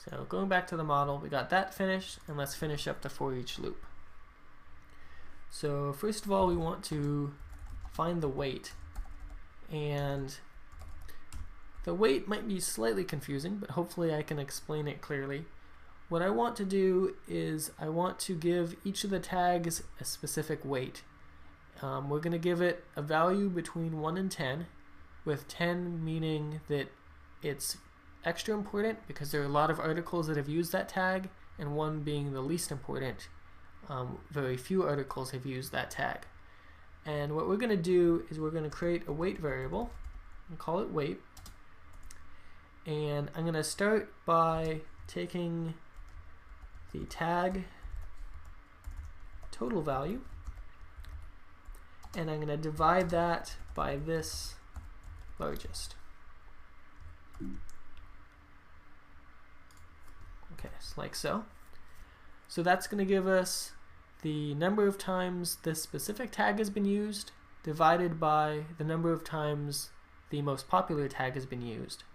So going back to the model, we got that finished, and let's finish up the for each loop. So first of all, we want to find the weight, and the weight might be slightly confusing, but hopefully I can explain it clearly. What I want to do is I want to give each of the tags a specific weight. We're going to give it a value between 1 and 10, with 10 meaning that it's extra important because there are a lot of articles that have used that tag, and 1 being the least important. Very few articles have used that tag. And what we're going to do is we're going to create a weight variable and call it weight. And I'm going to start by taking the tag total value, and I'm going to divide that by this largest. Okay, so like so. So that's going to give us the number of times this specific tag has been used divided by the number of times the most popular tag has been used.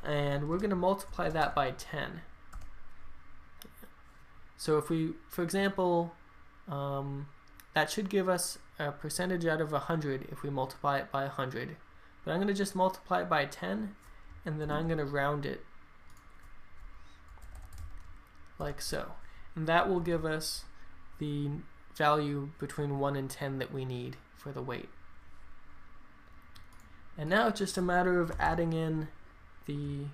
And we're going to multiply that by 10. So if we, for example, that should give us a percentage out of 100 if we multiply it by 100. But I'm going to just multiply it by 10, and then I'm going to round it like so. And that will give us the value between 1 and 10 that we need for the weight. And now it's just a matter of adding in the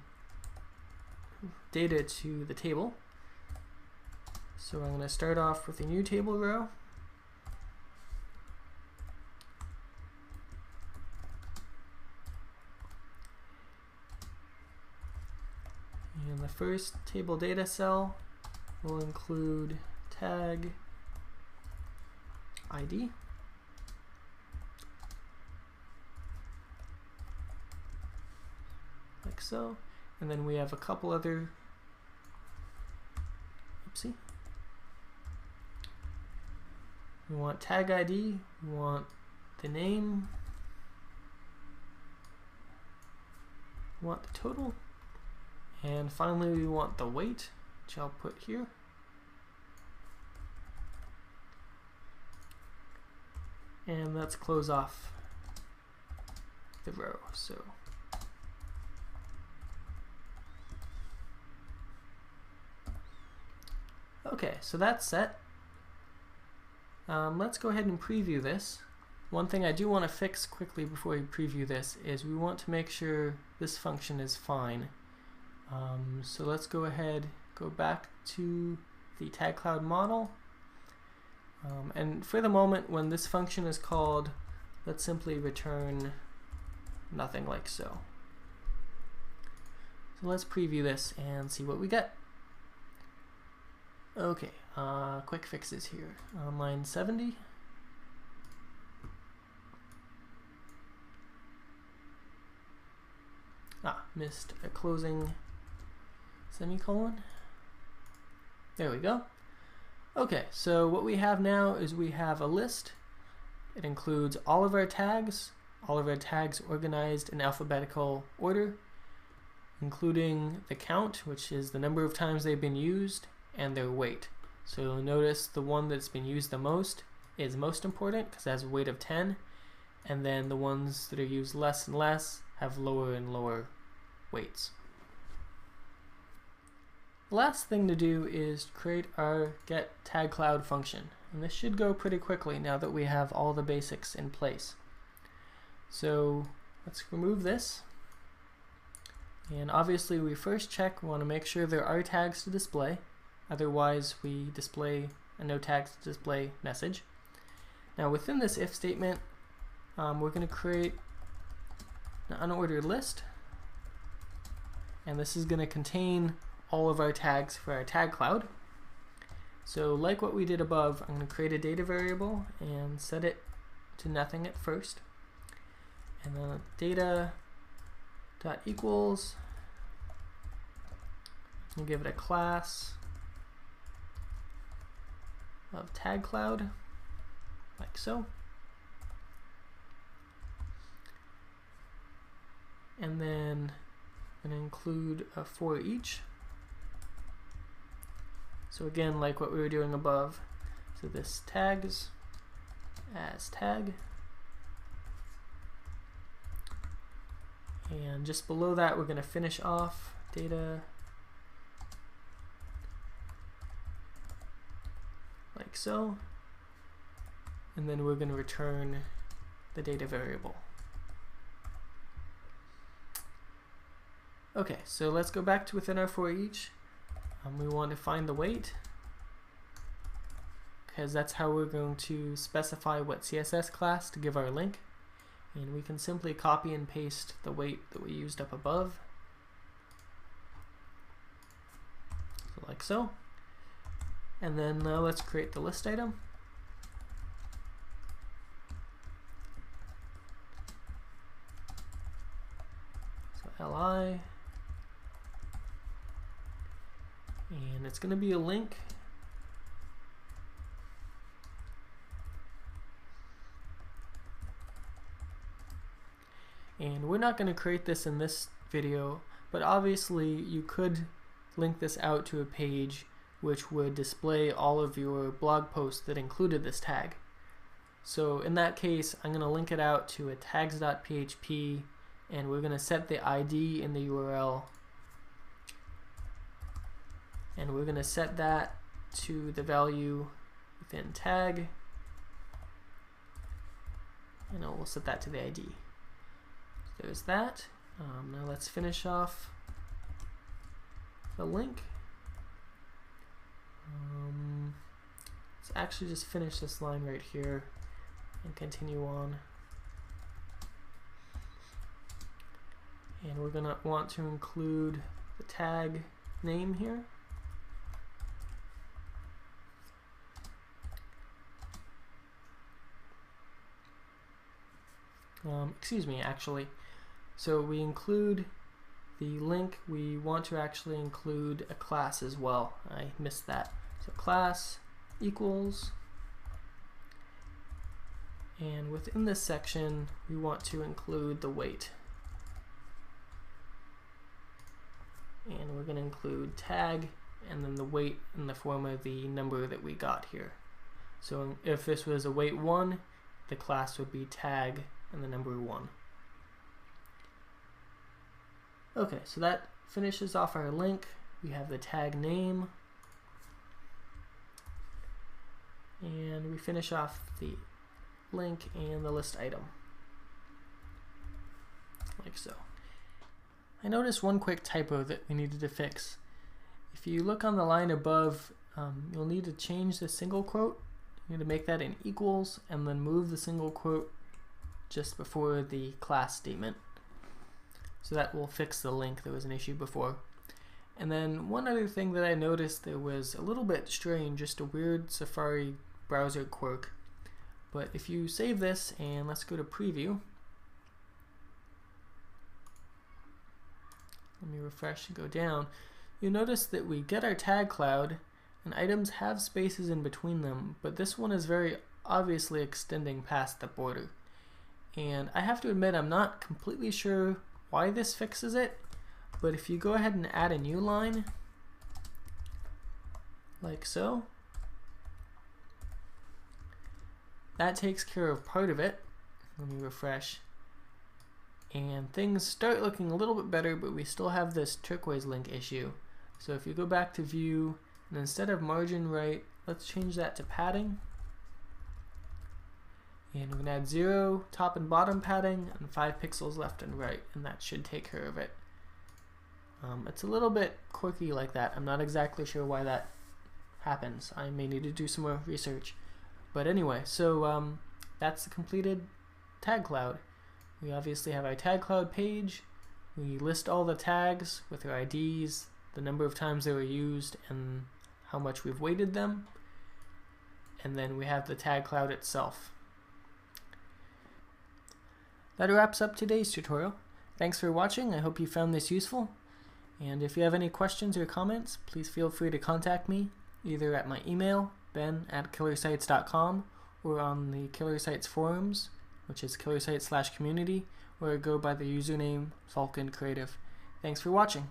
data to the table. So I'm going to start off with a new table row. And the first table data cell will include tag ID. Like so. And then we have a couple other, oopsie. We want tag ID, we want the name, we want the total, and finally we want the weight, which I'll put here. And let's close off the row. So okay, so that's set. Let's go ahead and preview this. One thing I do want to fix quickly before we preview this is we want to make sure this function is fine. So let's go ahead, go back to the TagCloud model. And for the moment, when this function is called, let's simply return nothing like so. So let's preview this and see what we get. Okay, quick fixes here. On line 70. Missed a closing semicolon. There we go. Okay, so what we have now is we have a list. It includes all of our tags organized in alphabetical order, including the count, which is the number of times they've been used, and their weight. So you'll notice the one that's been used the most is most important because it has a weight of 10, and then the ones that are used less and less have lower and lower weights. The last thing to do is create our get TagCloud function, and this should go pretty quickly now that we have all the basics in place. So let's remove this, and obviously we first check, we want to make sure there are tags to display, otherwise we display a no tags to display message. Now within this if statement, we're going to create an unordered list, and this is going to contain all of our tags for our TagCloud. So like what we did above, I'm going to create a data variable and set it to nothing at first, and then data dot equals, and give it a class of TagCloud, like so. And then I'm going to include a for each So again, like what we were doing above, so this tags as tag, and just below that we're going to finish off data like so, and then we're going to return the data variable. Okay, so let's go back to within our for each. We want to find the weight, because that's how we're going to specify what CSS class to give our link. And we can simply copy and paste the weight that we used up above. So like so. And then let's create the list item. So li. And it's going to be a link. And we're not going to create this in this video, but obviously you could link this out to a page which would display all of your blog posts that included this tag. So in that case, I'm going to link it out to a tags.php, and we're going to set the ID in the URL, and we're going to set that to the value within tag, and we'll set that to the ID. So there's that. Now let's finish off the link. Let's actually just finish this line right here and continue on. And we're going to want to include the tag name here. Excuse me, actually. So we include the link, we want to actually include a class as well. I missed that. So class equals, and within this section we want to include the weight. And we're going to include tag and then the weight in the form of the number that we got here. So if this was a weight 1, the class would be tag and the number 1. Okay, so that finishes off our link. We have the tag name, and we finish off the link and the list item, like so. I noticed one quick typo that we needed to fix. If you look on the line above, you'll need to change the single quote. You need to make that an equals and then move the single quote just before the class statement. So that will fix the link. There was an issue before. And then one other thing that I noticed that was a little bit strange, just a weird Safari browser quirk. But if you save this and let's go to preview. Let me refresh and go down. You'll notice that we get our TagCloud and items have spaces in between them, but this one is very obviously extending past the border. And I have to admit, I'm not completely sure why this fixes it, but if you go ahead and add a new line, like so, that takes care of part of it. Let me refresh. And things start looking a little bit better, but we still have this turquoise link issue. So if you go back to view, and instead of margin right, let's change that to padding. And we're going to add 0 top and bottom padding and 5 pixels left and right, and that should take care of it. It's a little bit quirky like that. I'm not exactly sure why that happens. I may need to do some more research. But anyway, so that's the completed TagCloud. We obviously have our TagCloud page. We list all the tags with their IDs, the number of times they were used, and how much we've weighted them. And then we have the TagCloud itself. That wraps up today's tutorial. Thanks for watching. I hope you found this useful. And if you have any questions or comments, please feel free to contact me either at my email, ben@killersites.com, or on the Killer Sites forums, which is killersites/community, where I go by the username Falcon Creative. Thanks for watching.